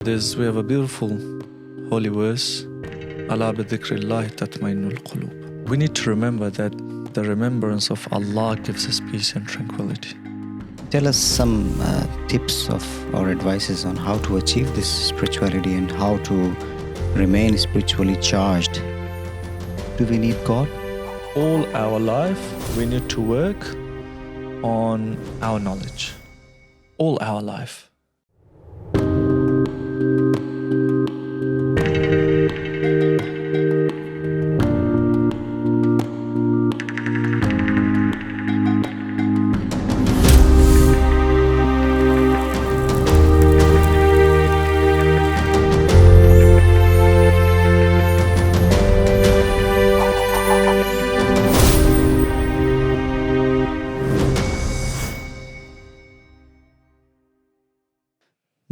We have a beautiful holy verse, Ala bi dhikrillahi tatma'innul qulub. We need to remember that the remembrance of Allah gives us peace and tranquility. Tell us some tips or advices on how to achieve this spirituality and how to remain spiritually charged. Do we need God? All our life, we need to work on our knowledge. All our life.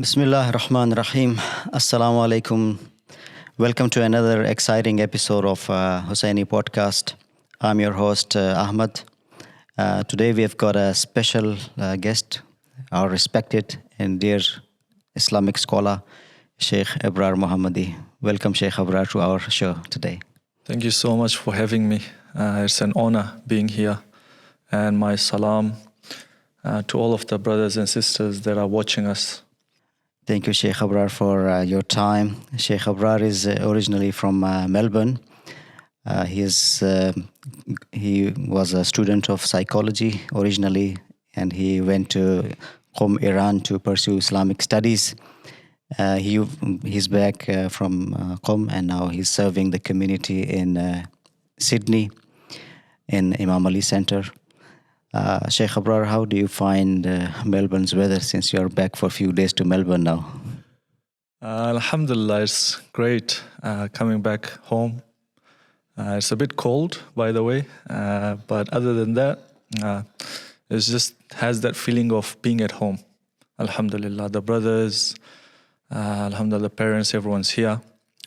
Bismillah ar-Rahman ar-Rahim. Assalamu alaikum. Welcome to another exciting episode of Hossaini Podcast. I'm your host, Ahmad. Today we have got a special guest, our respected and dear Islamic scholar, Sheikh Ibrar Mohammadi. Welcome, Sheikh Ibrar, to our show today. Thank you so much for having me. It's an honor being here. And my salam to all of the brothers and sisters that are watching us. Thank you, Sheikh Ibrar, for your time. Sheikh Ibrar is originally from Melbourne. He was a student of psychology originally, and he went to Qom, Iran to pursue Islamic Studies. He's back from Qom, and now he's serving the community in Sydney, in Imam Ali Center. Sheikh Ibrar, how do you find Melbourne's weather since you're back for a few days to Melbourne now? Alhamdulillah, it's great coming back home. It's a bit cold, by the way, but other than that, it just has that feeling of being at home. Alhamdulillah, the brothers, alhamdulillah, the parents, everyone's here.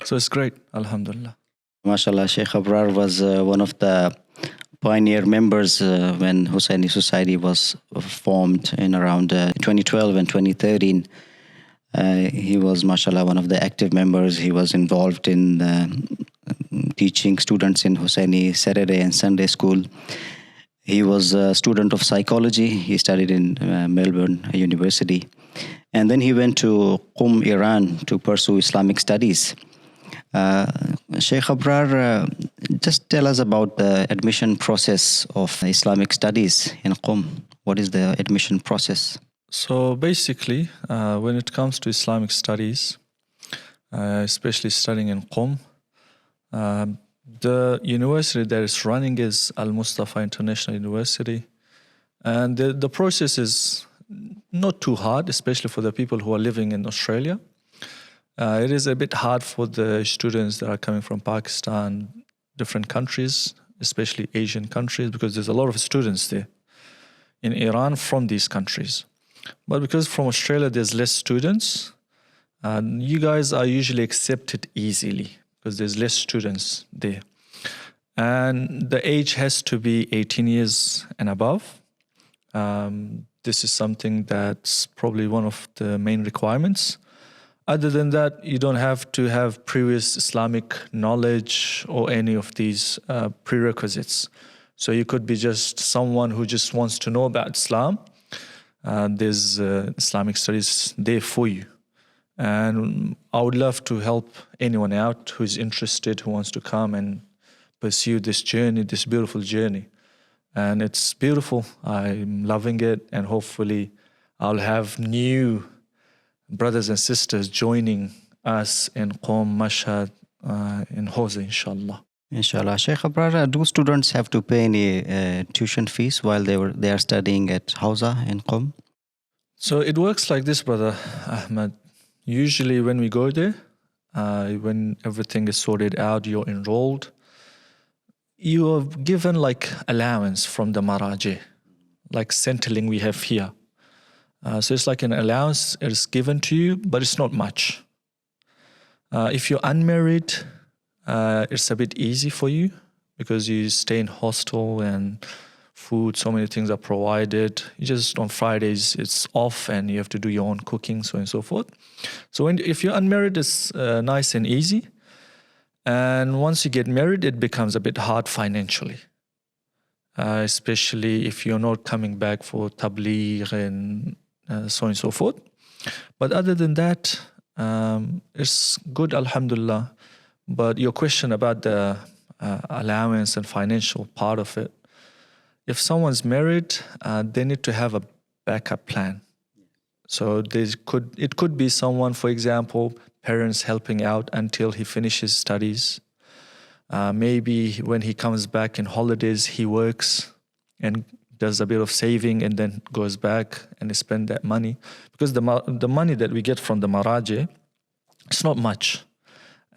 So it's great, alhamdulillah. MashaAllah, Sheikh Ibrar was one of the pioneer members when Hossaini Society was formed in around 2012 and 2013. He was, mashallah, one of the active members. He was involved in teaching students in Hossaini Saturday and Sunday school. He was a student of psychology. He studied in Melbourne University. And then he went to Qom, Iran to pursue Islamic Studies. Sheikh Ibrar, just tell us about the admission process of Islamic Studies in Qom. What is the admission process? So basically, when it comes to Islamic studies, especially studying in Qom, the university that is running is Al Mustafa International University. And the process is not too hard, especially for the people who are living in Australia. It is a bit hard for the students that are coming from Pakistan, different countries, especially Asian countries, because there's a lot of students there in Iran from these countries. But because from Australia there's less students, you guys are usually accepted easily because there's less students there. And the age has to be 18 years and above. This is something that's probably one of the main requirements. Other than that, you don't have to have previous Islamic knowledge or any of these prerequisites. So you could be just someone who just wants to know about Islam. There's Islamic studies there for you. And I would love to help anyone out who's interested, who wants to come and pursue this journey, this beautiful journey. And it's beautiful. I'm loving it. And hopefully I'll have new brothers and sisters joining us in Qom, Mashhad, in Hawza, inshallah. Inshallah. Sheikh Ibrar, do students have to pay any tuition fees while they are studying at Hawza in Qom? So it works like this, brother Ahmad. Usually when we go there, when everything is sorted out, you're enrolled, you are given like allowance from the Maraje, like Centrelink we have here. So it's like an allowance is given to you, but it's not much. If you're unmarried, it's a bit easy for you because you stay in hostel and food, so many things are provided. You just on Fridays it's off and you have to do your own cooking, so on and so forth. So if you're unmarried, it's nice and easy. And once you get married, it becomes a bit hard financially, especially if you're not coming back for tabligh and so on and so forth. But other than that, it's good, alhamdulillah. But your question about the allowance and financial part of it, if someone's married, they need to have a backup plan. So it could be someone, for example, parents helping out until he finishes studies. Maybe when he comes back in holidays, he works and does a bit of saving and then goes back and spend that money. Because the money that we get from the Maraje, it's not much.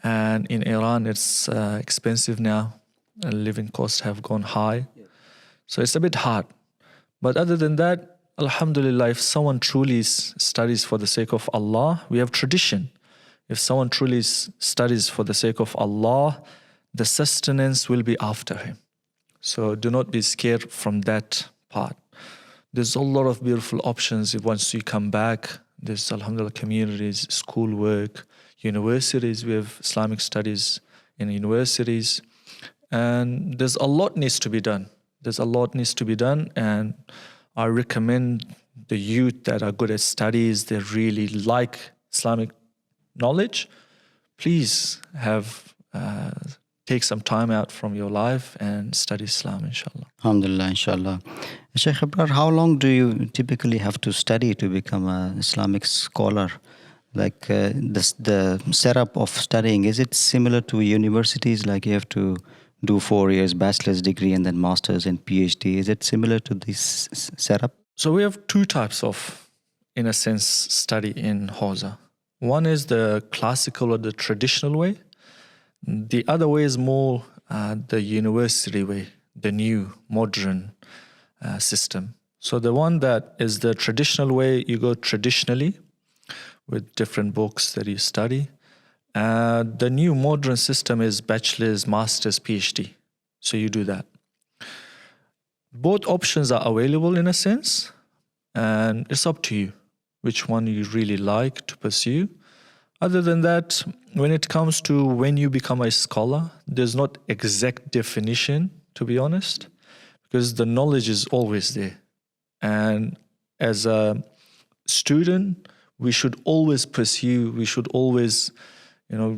And in Iran, it's expensive now. Living costs have gone high. So it's a bit hard. But other than that, alhamdulillah, if someone truly studies for the sake of Allah, we have tradition. If someone truly studies for the sake of Allah, the sustenance will be after him. So do not be scared from that part. There's a lot of beautiful options once you come back. There's, alhamdulillah, communities, schoolwork, universities. We have Islamic Studies in universities. And there's a lot needs to be done. And I recommend the youth that are good at studies, they really like Islamic knowledge, please take some time out from your life and study Islam, inshallah. Alhamdulillah, inshallah. Sheikh Ibrar, how long do you typically have to study to become an Islamic scholar? Like the setup of studying, is it similar to universities? Like you have to do 4 years bachelor's degree and then master's and PhD. Is it similar to this setup? So we have two types of, in a sense, study in Hawza. One is the classical or the traditional way. The other way is more the university way, the new modern system. So the one that is the traditional way, you go traditionally with different books that you study. The new modern system is bachelor's, master's, PhD. So you do that. Both options are available in a sense, and it's up to you which one you really like to pursue. Other than that, when it comes to when you become a scholar, there's not exact definition, to be honest, because the knowledge is always there. And as a student, we should always pursue, we should always,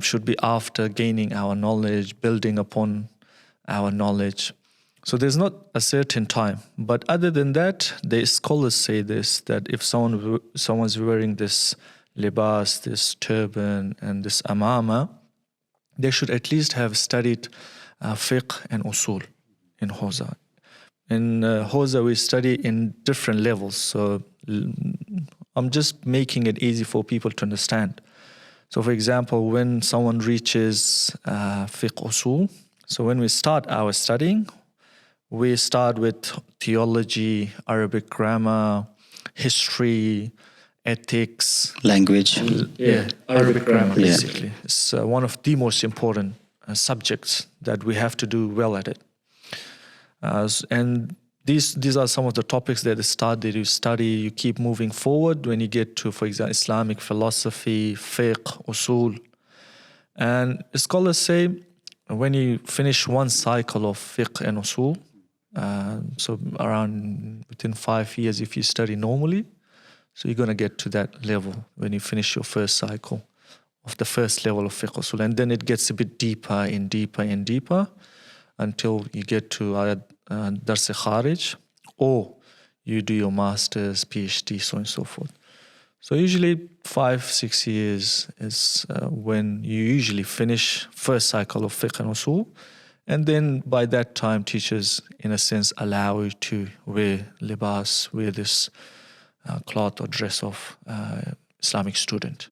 should be after gaining our knowledge, building upon our knowledge. So there's not a certain time. But other than that, the scholars say this, that if someone's wearing this libas, this turban, and this amama, they should at least have studied fiqh and usul in Hawza. In Hawza, we study in different levels. So I'm just making it easy for people to understand. So for example, when someone reaches fiqh usul, so when we start our studying, we start with theology, Arabic grammar, history, ethics. Language. Arabic grammar, basically. It's one of the most important subjects that we have to do well at it. And these are some of the topics that you study, you keep moving forward when you get to, for example, Islamic philosophy, fiqh, usul. And scholars say when you finish one cycle of fiqh and usul, so around within 5 years if you study normally, so you're going to get to that level when you finish your first cycle of the first level of fiqh usul. And then it gets a bit deeper and deeper and deeper until you get to Dars Kharij, or you do your master's, PhD, so on and so forth. So usually 5-6 years is when you usually finish first cycle of fiqh and usul. And then by that time, teachers, in a sense, allow you to wear libas, wear this cloth or dress of Islamic student.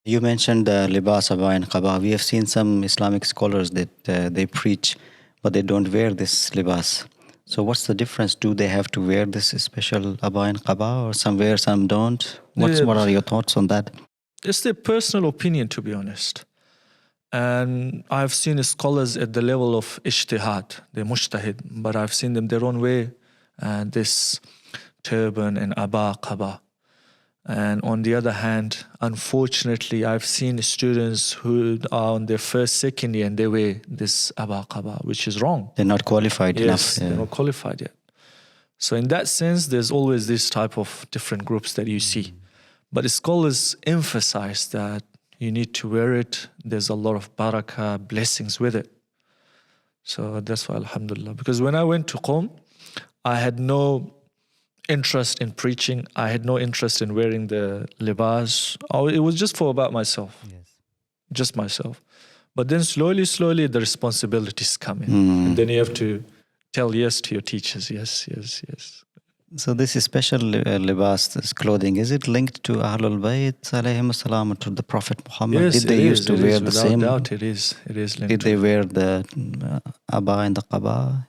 You mentioned libas, abaa and qaba. We have seen some Islamic scholars that they preach, but they don't wear this libas. So what's the difference? Do they have to wear this special abaa and qaba, or some wear, some don't? What are your thoughts on that? It's their personal opinion, to be honest. And I've seen scholars at the level of ijtihad, they're mujtahid, but I've seen them, they don't wear this turban and abaaba. And on the other hand, unfortunately, I've seen students who are on their first, second year and they wear this abaaba, which is wrong. They're not qualified enough. Yes, they're not qualified yet. So in that sense, there's always this type of different groups that you see. But the scholars emphasize that you need to wear it. There's a lot of barakah, blessings with it. So that's why, alhamdulillah. Because when I went to Qom, I had no interest in preaching. I had no interest in wearing the libas. It was just for about myself. Yes. Just myself. But then slowly, the responsibilities come in. And then you have to tell yes to your teachers. Yes. So this is special libas, this clothing, is it linked to Ahlul Bayt alayhim as-salam, or to the Prophet Muhammad? Yes, did they used to wear the same? Without doubt, it is linked. Did they wear the abba and the qaba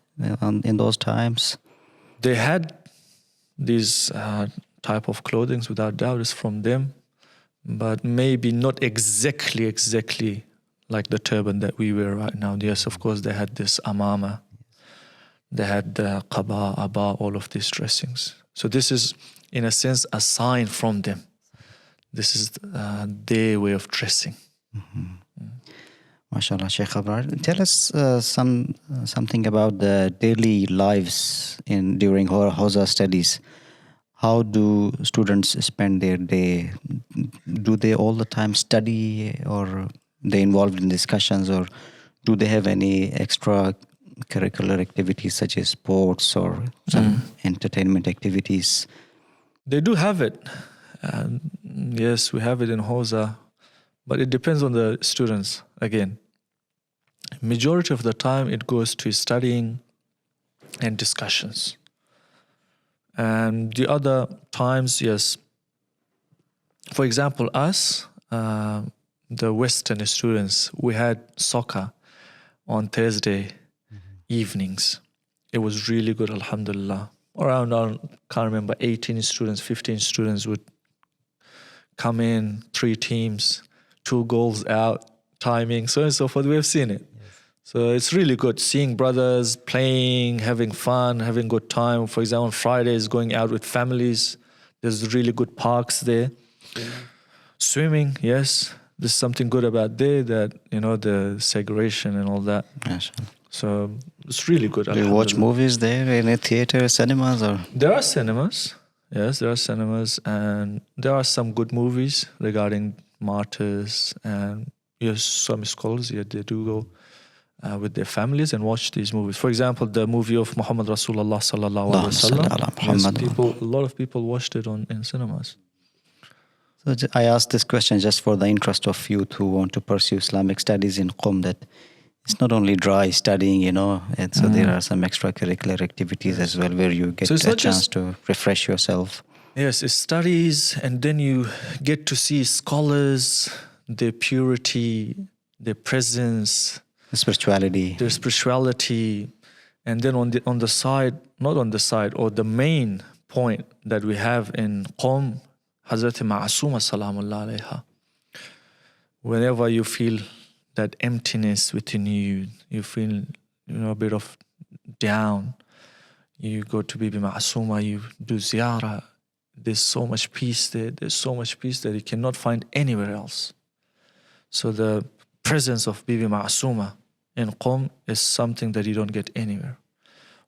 in those times? They had these type of clothing, without doubt, is from them, but maybe not exactly like the turban that we wear right now. Yes, of course, they had this amama. They had the qaba, abba, all of these dressings. So this is, in a sense, a sign from them. This is their way of dressing. MashaAllah, Sheikh Ibrar. Tell us something about the daily lives during HOSA studies. How do students spend their day? Do they all the time study, or they involved in discussions, or do they have any extracurricular activities such as sports or some entertainment activities? They do have it. Yes, we have it in HOSA, but it depends on the students again. Majority of the time it goes to studying and discussions. And the other times, yes. For example, us, the Western students, we had soccer on Thursday evenings. It was really good, alhamdulillah. Around, I can't remember, 18 students, 15 students would come in, 3 teams, 2 goals out, timing, so on and so forth. We have seen it. So it's really good seeing brothers playing, having fun, having good time. For example, Fridays going out with families. There's really good parks there. Swimming, yes. There's something good about there that, the segregation and all that. Yes. So it's really good. Do you watch movies there in a theater, cinemas, or? There are cinemas. Yes, there are cinemas, and there are some good movies regarding martyrs. And yes, some scholars, they do go with their families and watch these movies. For example, the movie of Muhammad Rasulullah sallallahu alaihi wasallam. A lot of people watched it in cinemas. So I asked this question just for the interest of youth who want to pursue Islamic studies in Qom, that it's not only dry studying, and so there are some extracurricular activities as well where you get a chance to refresh yourself. Yes, it's studies, and then you get to see scholars, their purity, their presence, their spirituality, and then on the side, not on the side, or the main point that we have in Qom, Hazrat Ma'asuma salamullah alayha. Whenever you feel that emptiness within you, you feel a bit of down, you go to Bibi Ma'asuma, you do ziyarah. There's so much peace there. There's so much peace that you cannot find anywhere else. So the presence of Bibi Ma'asuma in Qom is something that you don't get anywhere.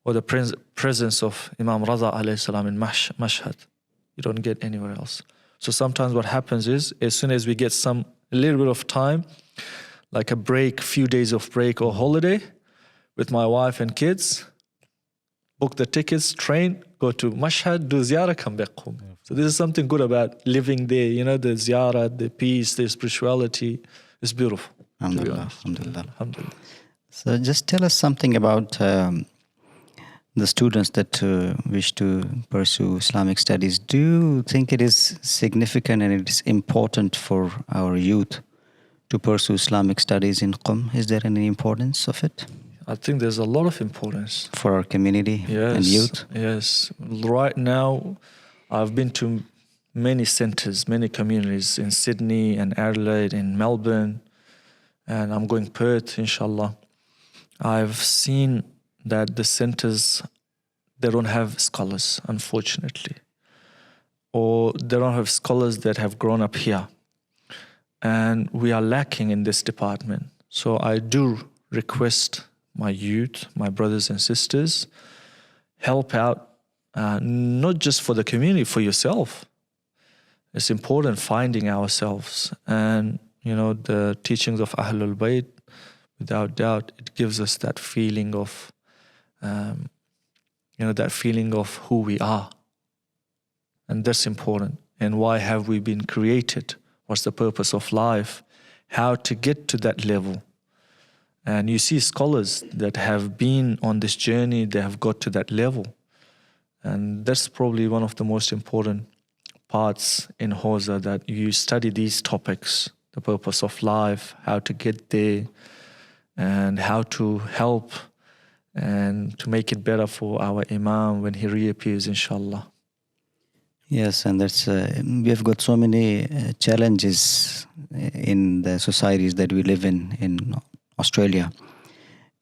Or the presence of Imam Raza alayhi salam in Mashhad, you don't get anywhere else. So sometimes what happens is, as soon as we get a little bit of time, like a break, few days of break or holiday, with my wife and kids, book the tickets, train, go to Mashhad, do ziyarah, come back home. So this is something good about living there. The ziyarah, the peace, the spirituality is beautiful. Alhamdulillah. Alhamdulillah. So just tell us something about the students that wish to pursue Islamic studies. Do you think it is significant and it is important for our youth to pursue Islamic studies in Qom? Is there any importance of it? I think there's a lot of importance. For our community and youth? Yes. Right now, I've been to many centers, many communities in Sydney and Adelaide, in Melbourne, and I'm going Perth, inshallah. I've seen that the centers they don't have scholars, unfortunately. Or they don't have scholars that have grown up here. And we are lacking in this department. So I do request my youth, my brothers and sisters, help out, not just for the community, for yourself. It's important finding ourselves. And, the teachings of Ahlul Bayt, without doubt, it gives us that feeling of, that feeling of who we are. And that's important. And why have we been created? What's the purpose of life? How to get to that level? And you see scholars that have been on this journey, they have got to that level. And that's probably one of the most important parts in HOSA, that you study these topics, the purpose of life, how to get there, and how to help and to make it better for our Imam when he reappears, inshallah. Yes, and that's we have got so many challenges in the societies that we live in Australia,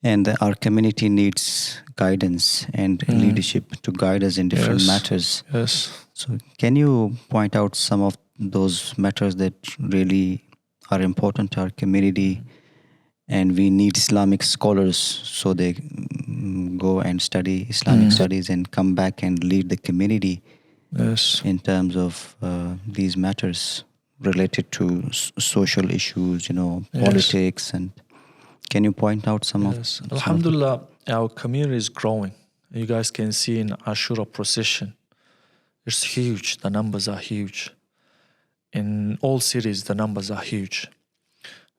and our community needs guidance and leadership to guide us in different matters. Yes. So, can you point out some of those matters that really are important to our community, and we need Islamic scholars so they go and study Islamic studies and come back and lead the community? Yes. In terms of these matters related to social issues, politics, and can you point out some of? Alhamdulillah, our community is growing. You guys can see in Ashura procession, it's huge. The numbers are huge. In all cities, the numbers are huge.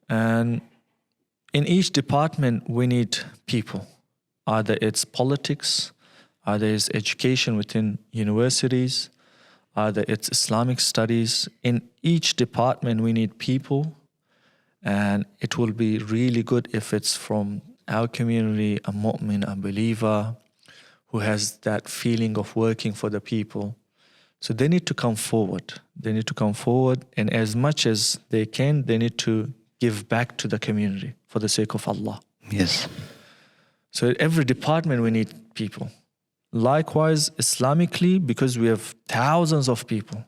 And in each department, we need people. Either it's politics, either it's education within universities, either it's Islamic studies. In each department, we need people. And it will be really good if it's from our community, a mu'min, a believer, who has that feeling of working for the people. So they need to come forward. They need to come forward, and as much as they can, they need to give back to the community for the sake of Allah. Yes. So at every department, we need people. Likewise, Islamically, because we have thousands of people,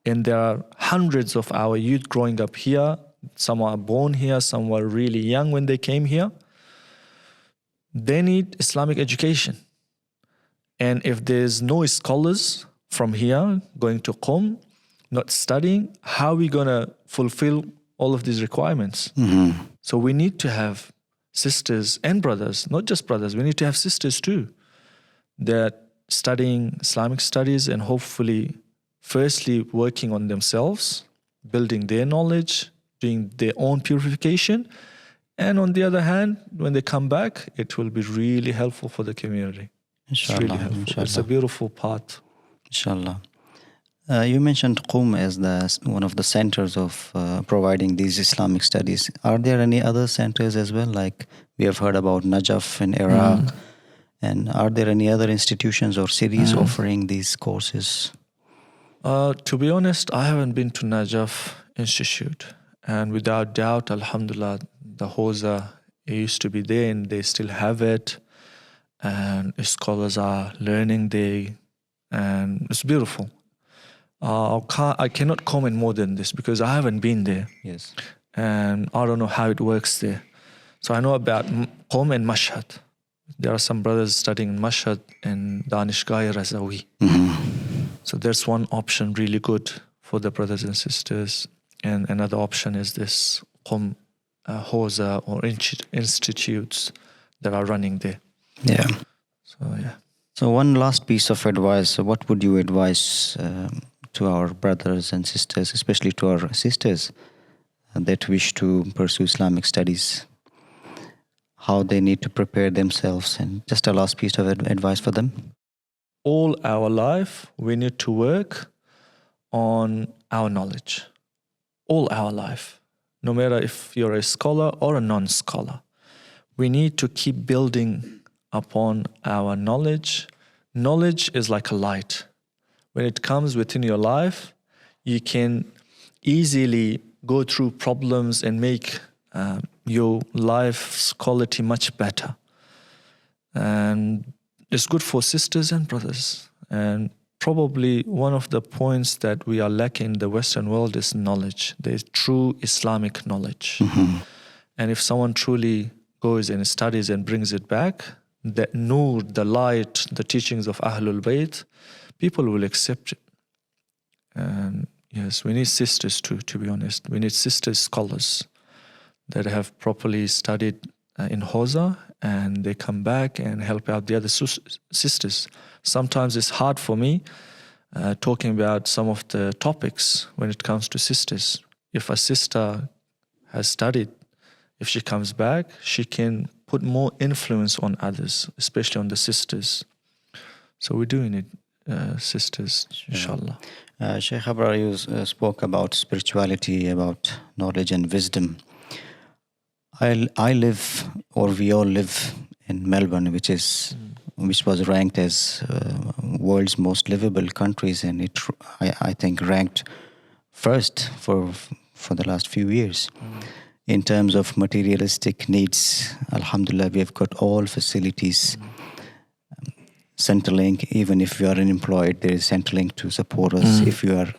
and there are hundreds of our youth growing up here. Some are born here, some were really young when they came here. They need Islamic education. And if there's no scholars from here going to Qom, not studying, how are we going to fulfill all of these requirements? So we need to have sisters and brothers, not just brothers, we need to have sisters too, that studying Islamic studies and hopefully firstly working on themselves, building their knowledge, doing their own purification. And on the other hand, when they come back, it will be really helpful for the community. Inshallah, it's really helpful. Inshallah. It's a beautiful part. Inshallah. You mentioned Qom as one of the centers of providing these Islamic studies. Are there any other centers as well? Like we have heard about Najaf in Iraq. And are there any other institutions or cities offering these courses? To be honest, I haven't been to Najaf Institute. And without doubt, alhamdulillah, the HOSA used to be there and they still have it. And scholars are learning there. And it's beautiful. I cannot comment more than this because I haven't been there. Yes. And I don't know how it works there. So I know about Qom and Mashhad. There are some brothers studying in Mashhad and Danishgah Razawi. So there's one option really good for the brothers and sisters. And another option is this Qom HOSA or institutes that are running there. Yeah. So, yeah. So one last piece of advice. What would you advise to our brothers and sisters, especially to our sisters that wish to pursue Islamic studies? How they need to prepare themselves, and just a last piece of advice for them? All our life, we need to work on our knowledge. All our life. No matter if you're a scholar or a non-scholar. We need to keep building upon our knowledge. Knowledge is like a light. When it comes within your life, you can easily go through problems and make your life's quality much better. And it's good for sisters and brothers. And probably one of the points that we are lacking in the Western world is knowledge. There's true Islamic knowledge. And if someone truly goes and studies and brings it back, the nur, the light, the teachings of Ahlul Bayt, people will accept it. And yes, we need sisters too, to be honest. We need sister scholars that have properly studied in Hawza, and they come back and help out the other sisters. Sometimes it's hard for me talking about some of the topics when it comes to sisters. If a sister has studied, if she comes back, she can put more influence on others, especially on the sisters. So we're doing it, sisters, inshallah. Sheikh Ibrar, you spoke about spirituality, about knowledge and wisdom. I live, or we all live in Melbourne, which was ranked as world's most livable countries, and I think ranked first for the last few years. In terms of materialistic needs, alhamdulillah, we have got all facilities. Centrelink, even if you are unemployed, there is Centrelink to support us. If you are,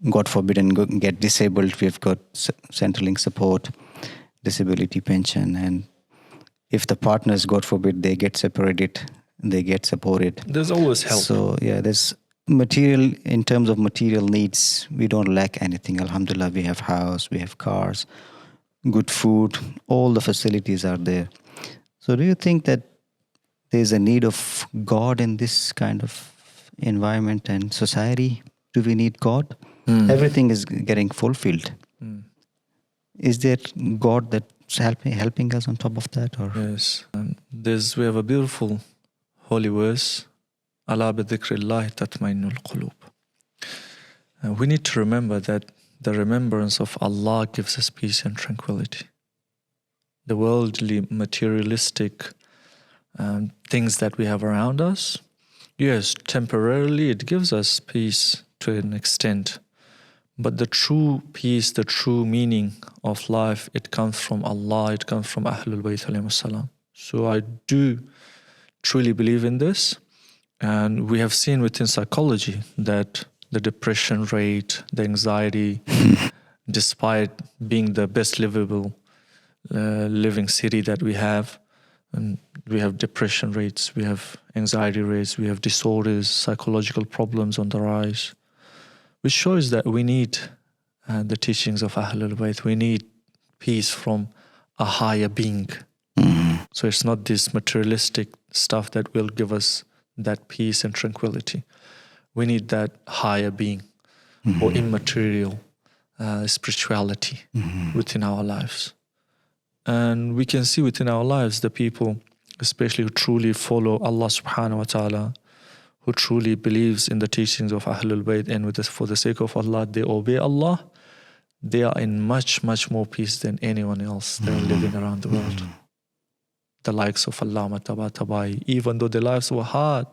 God forbid, and get disabled, we have got Centrelink support, disability pension. And if the partners, God forbid, they get separated, they get supported. There's always help. So yeah, there's material, in terms of material needs, we don't lack anything. Alhamdulillah, we have house, we have cars, good food, all the facilities are there. So do you think that there's a need of God in this kind of environment and society? Do we need God? Everything is getting fulfilled. Is there God that's helping us on top of that? Or? Yes. We have a beautiful holy verse, Ala bi dhikrillahi tatma'innul qulub. We need to remember that the remembrance of Allah gives us peace and tranquility. The worldly, materialistic things that we have around us, yes, temporarily it gives us peace to an extent. But the true peace, the true meaning of life, it comes from Allah, it comes from Ahlul Bayt alayhi salam. So I do truly believe in this. And we have seen within psychology that the depression rate, the anxiety, despite being the best livable living city that we have, and we have depression rates, we have anxiety rates, we have disorders, psychological problems on the rise, which shows that we need the teachings of Ahlul Bayt. We need peace from a higher being. So it's not this materialistic stuff that will give us that peace and tranquility. We need that higher being or immaterial spirituality within our lives. And we can see within our lives the people, especially who truly follow Allah subhanahu wa ta'ala, who truly believes in the teachings of Ahlul Bayt, and for the sake of Allah, they obey Allah, they are in much, much more peace than anyone else that are living around the world. The likes of Allama Tabatabai, even though their lives were hard.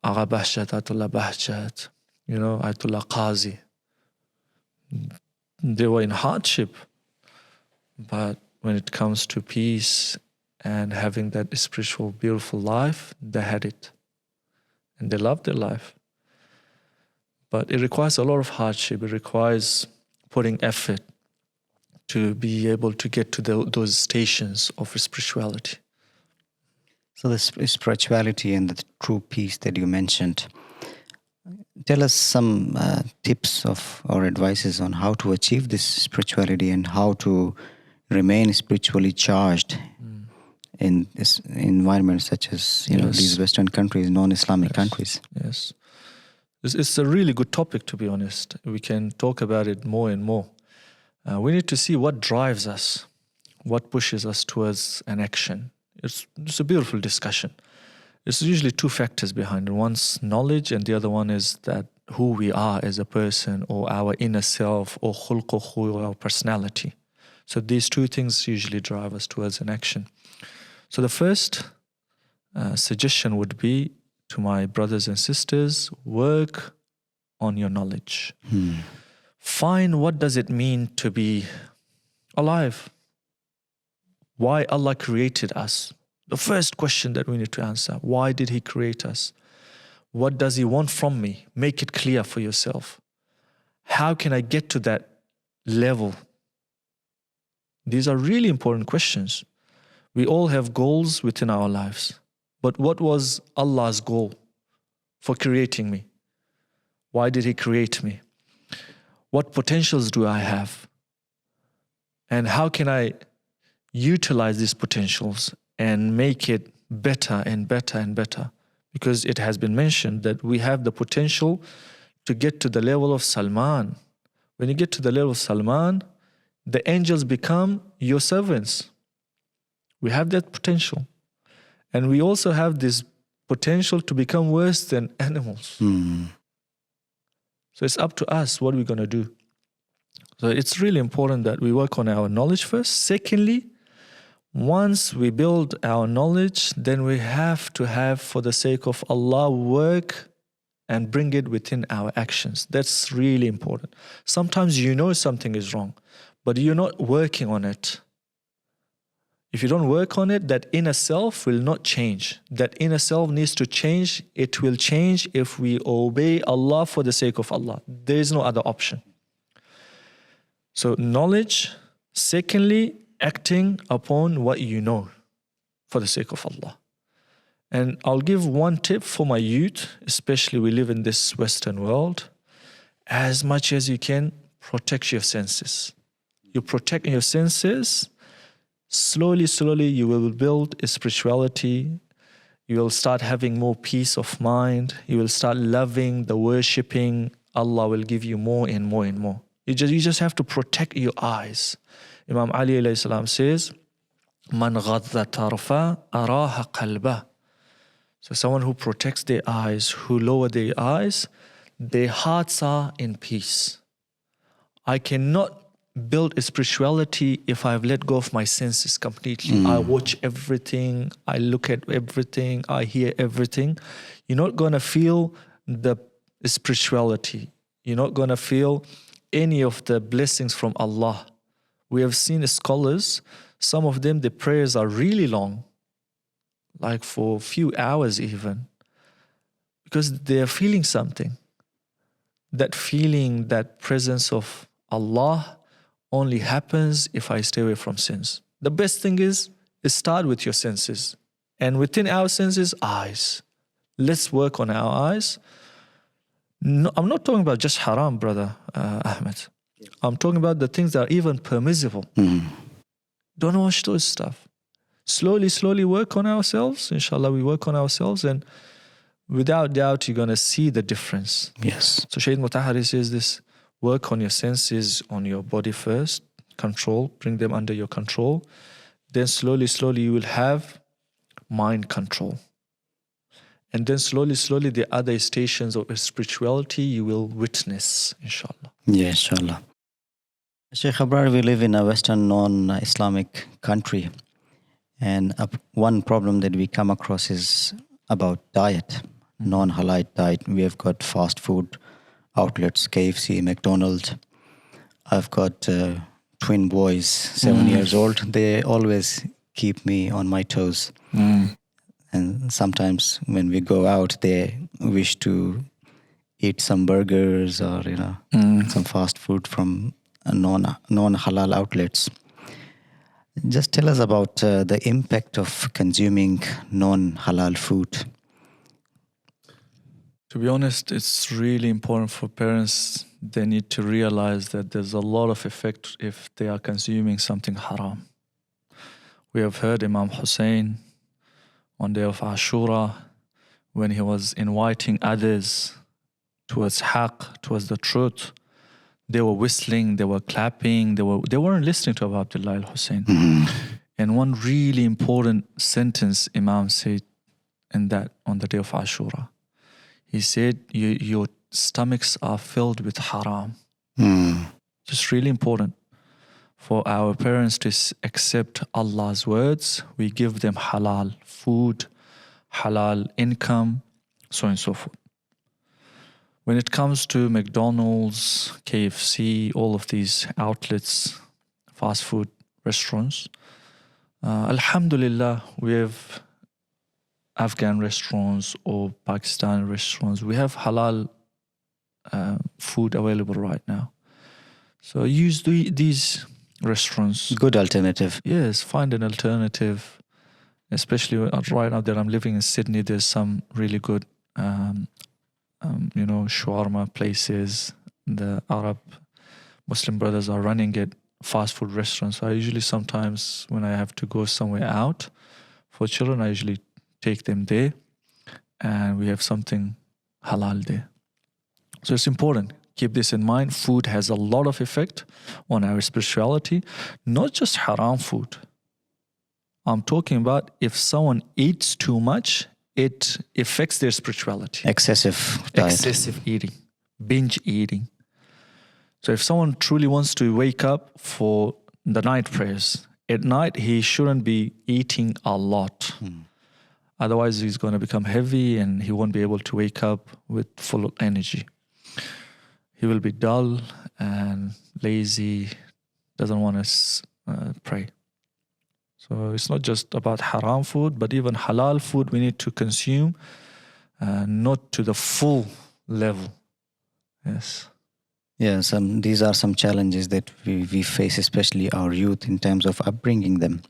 Agha Bahjat, Ayatollah Bahjat, Ayatollah Qazi. They were in hardship. But when it comes to peace and having that spiritual, beautiful life, they had it. And they loved their life. But it requires a lot of hardship. It requires putting effort to be able to get to those stations of spirituality. So the spirituality and the true peace that you mentioned, tell us some tips or advices on how to achieve this spirituality and how to remain spiritually charged in this environment, such as these Western countries, non-Islamic countries. Yes, it's a really good topic, to be honest. We can talk about it more and more. We need to see what drives us, what pushes us towards an action. It's a beautiful discussion. There's usually two factors behind it. One's knowledge, and the other one is that who we are as a person, or our inner self, or khulq, or our personality. So these two things usually drive us towards an action. So the first suggestion would be to my brothers and sisters, work on your knowledge. Find what does it mean to be alive. Why Allah created us. The first question that we need to answer, why did he create us? What does he want from me? Make it clear for yourself. How can I get to that level? These are really important questions. We all have goals within our lives. But what was Allah's goal for creating me? Why did he create me? What potentials do I have? And how can I utilize these potentials and make it better and better and better? Because it has been mentioned that we have the potential to get to the level of Salman. When you get to the level of Salman, the angels become your servants. We have that potential. And we also have this potential to become worse than animals. So it's up to us what we're going to do. So it's really important that we work on our knowledge first. Secondly, once we build our knowledge, then we have to have, for the sake of Allah, work and bring it within our actions. That's really important. Sometimes you know something is wrong, but you're not working on it. If you don't work on it, that inner self will not change. That inner self needs to change. It will change if we obey Allah for the sake of Allah. There is no other option. So knowledge. Secondly, acting upon what you know for the sake of Allah. And I'll give one tip for my youth, especially we live in this Western world. As much as you can, protect your senses. You protect your senses, slowly you will build a spirituality. You will start having more peace of mind. You will start loving the worshipping. Allah will give you more and more and more. You just have to protect your eyes. Imam Ali alayhi salam says, "Man ghadda tarfa araha qalba." So someone who protects their eyes, who lower their eyes, their hearts are in peace. I cannot build a spirituality if I've let go of my senses completely. I watch everything, I look at everything, I hear everything. You're not going to feel the spirituality. You're not going to feel any of the blessings from Allah. We have seen scholars, some of them, the prayers are really long, like for a few hours even, because they are feeling something. That feeling, that presence of Allah only happens if I stay away from sins. The best thing is start with your senses. And within our senses, eyes. Let's work on our eyes. No, I'm not talking about just haram, brother Ahmed. I'm talking about the things that are even permissible. Don't watch those stuff. Slowly work on ourselves. Inshallah, we work on ourselves, and without doubt, you're going to see the difference. Yes. So Shaykh Mutahari says this, work on your senses, on your body first, control, bring them under your control. Then slowly you will have mind control. And then slowly the other stations of spirituality you will witness, inshallah. Yeah, inshallah. Sheikh Ibrar, we live in a Western non-Islamic country. And one problem that we come across is about diet, non-halal diet. We have got fast food outlets, KFC, McDonald's. I've got twin boys, 7 years old. They always keep me on my toes. And sometimes when we go out, they wish to eat some burgers or some fast food from non-halal outlets. Just tell us about the impact of consuming non-halal food. To be honest, it's really important for parents. They need to realize that there's a lot of effect if they are consuming something haram. We have heard Imam Hussein on day of Ashura, when he was inviting others towards haqq, towards the truth, they were whistling, they were clapping, they weren't listening to Abu Abdullah al-Hussein. And one really important sentence Imam said on the day of Ashura. He said, your stomachs are filled with haram. Just really important for our parents to accept Allah's words. We give them halal food, halal income, so on and so forth. When it comes to McDonald's, KFC, all of these outlets, fast food restaurants, Alhamdulillah, we have Afghan restaurants or Pakistani restaurants. We have halal food available right now. So use these restaurants. Good alternative. Yes, find an alternative. Especially right now that I'm living in Sydney, there's some really good, shawarma places. The Arab Muslim brothers are running it, fast food restaurants. So I usually sometimes when I have to go somewhere out for children, I usually take them there, and we have something halal there. So it's important. Keep this in mind. Food has a lot of effect on our spirituality, not just haram food. I'm talking about if someone eats too much, it affects their spirituality. Excessive diet. Excessive eating, binge eating. So if someone truly wants to wake up for the night prayers, at night he shouldn't be eating a lot. Otherwise he's going to become heavy and he won't be able to wake up with full energy. He will be dull and lazy, doesn't want to pray. So it's not just about haram food, but even halal food we need to consume, not to the full level. Yes. Yeah, these are some challenges that we face, especially our youth, in terms of upbringing them.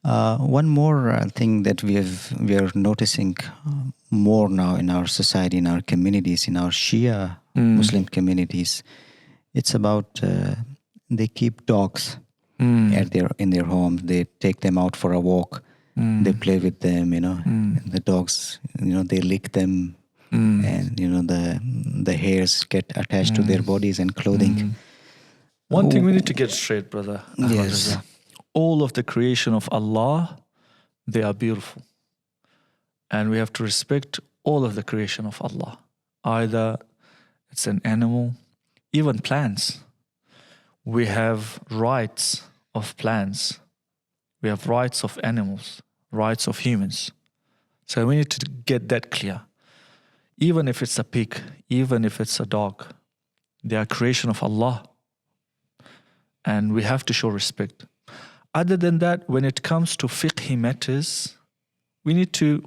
One more thing that we are noticing more now in our society, in our communities, in our Shia Muslim communities, it's about they keep dogs in their homes. They take them out for a walk. They play with them, And the dogs, they lick them. And the hairs get attached to their bodies and clothing. One thing we need to get straight, brother. Yes. All of the creation of Allah, they are beautiful. And we have to respect all of the creation of Allah. Either it's an animal, even plants. We have rights of plants. We have rights of animals, rights of humans. So we need to get that clear. Even if it's a pig, even if it's a dog, they are creation of Allah. And we have to show respect. Other than that, when it comes to fiqhi matters, we need to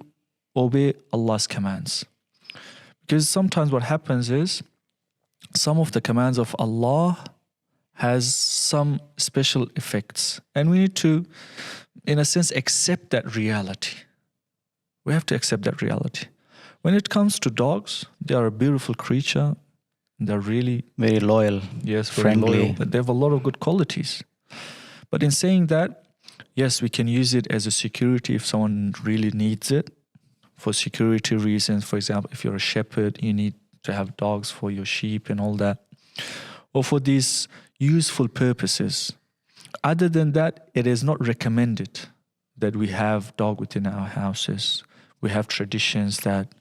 obey Allah's commands. Because sometimes what happens is, some of the commands of Allah has some special effects. And we need to, in a sense, accept that reality. We have to accept that reality. When it comes to dogs, they are a beautiful creature. They're really very loyal, yes, friendly. Loyal. They have a lot of good qualities. But in saying that, yes, we can use it as a security if someone really needs it for security reasons. For example, if you're a shepherd, you need to have dogs for your sheep and all that, or for these useful purposes. Other than that, it is not recommended that we have dog within our houses. We have traditions that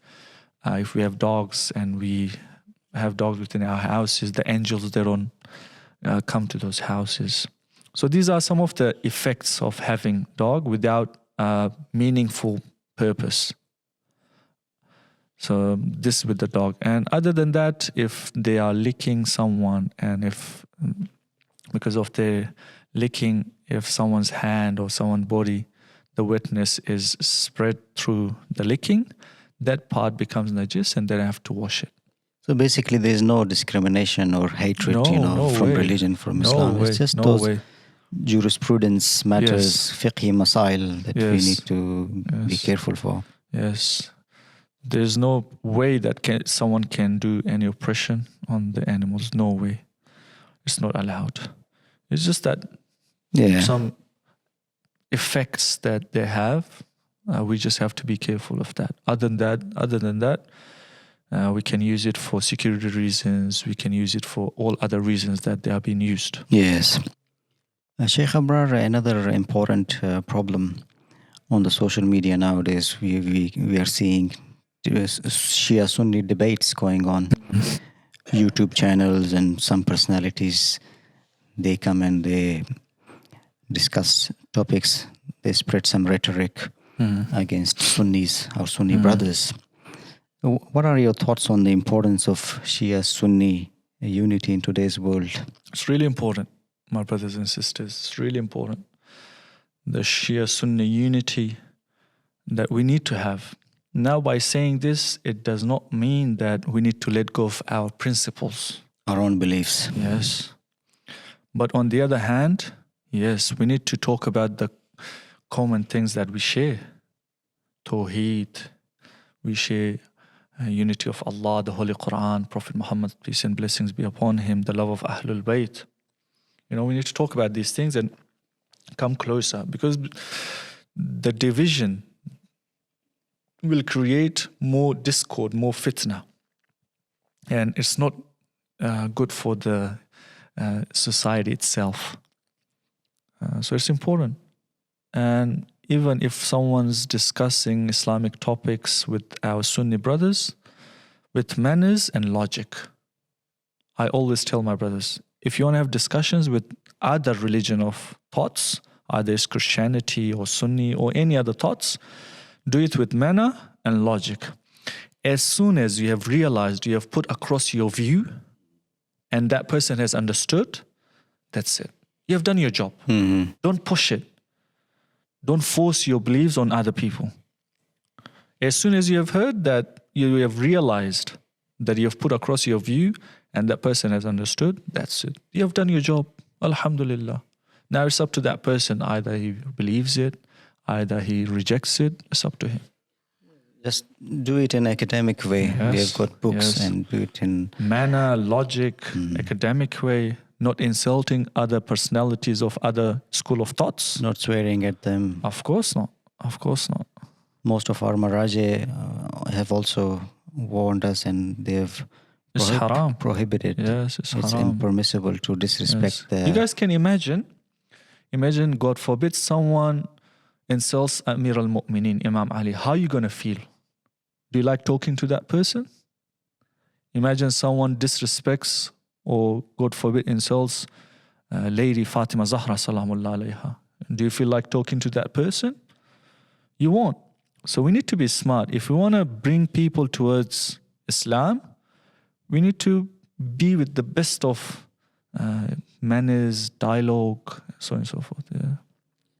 if we have dogs and we have dogs within our houses, the angels, they don't come to those houses. So these are some of the effects of having dog without meaningful purpose. So this with the dog. And other than that, if they are licking someone, and if because of their licking, if someone's hand or someone's body, the wetness is spread through the licking, that part becomes najis and then I have to wash it. So basically there's no discrimination or hatred, from religion, from Islam. It's just those jurisprudence matters, fiqhi masail that we need to be careful for. Yes. There's no way that someone can do any oppression on the animals. No way. It's not allowed. It's just that some effects that they have, we just have to be careful of that. Other than that, we can use it for security reasons. We can use it for all other reasons that they are being used. Yes. Sheikh Ibrar, another important problem on the social media nowadays, we are seeing Shia-Sunni debates going on. YouTube channels and some personalities, they come and they discuss topics. They spread some rhetoric against Sunnis, our Sunni brothers. What are your thoughts on the importance of Shia-Sunni unity in today's world? It's really important, my brothers and sisters. It's really important. the Shia-Sunni unity that we need to have. Now, by saying this, it does not mean that we need to let go of our principles. Our own beliefs. Yes. But on the other hand, yes, we need to talk about the common things that we share. Tawheed, we share unity of Allah, the Holy Quran, Prophet Muhammad, peace and blessings be upon him, the love of Ahlul Bayt. We need to talk about these things and come closer, because the division will create more discord, more fitna. And it's not good for the society itself. So it's important. And even if someone's discussing Islamic topics with our Sunni brothers, with manners and logic, I always tell my brothers, if you want to have discussions with other religion of thoughts, either it's Christianity or Sunni or any other thoughts, do it with manner and logic. As soon as you have realized, you have put across your view, and that person has understood, that's it. You have done your job. Mm-hmm. Don't push it. Don't force your beliefs on other people. As soon as you have heard that, you have realized that you have put across your view and that person has understood, that's it. You have done your job. Alhamdulillah. Now it's up to that person. Either he believes it, either he rejects it. It's up to him. Just do it in academic way. Yes, We have got books yes. and do it in manner, logic, academic way, not insulting other personalities of other school of thoughts. not swearing at them. Of course not. Of course not. Most of our Maraje have also warned us, and they have It's haram. prohibited. Yes, it's It's haram. impermissible to disrespect Yes. the... You guys can imagine, God forbid, someone insults Amir al-Mu'mineen, Imam Ali. How are you going to feel? Do you like talking to that person? Imagine someone disrespects or, God forbid, insults Lady Fatima Zahra salamullah alayha. Do you feel like talking to that person? You won't. So we need to be smart. If we want to bring people towards Islam, we need to be with the best of manners, dialogue, so on and so forth. Yeah.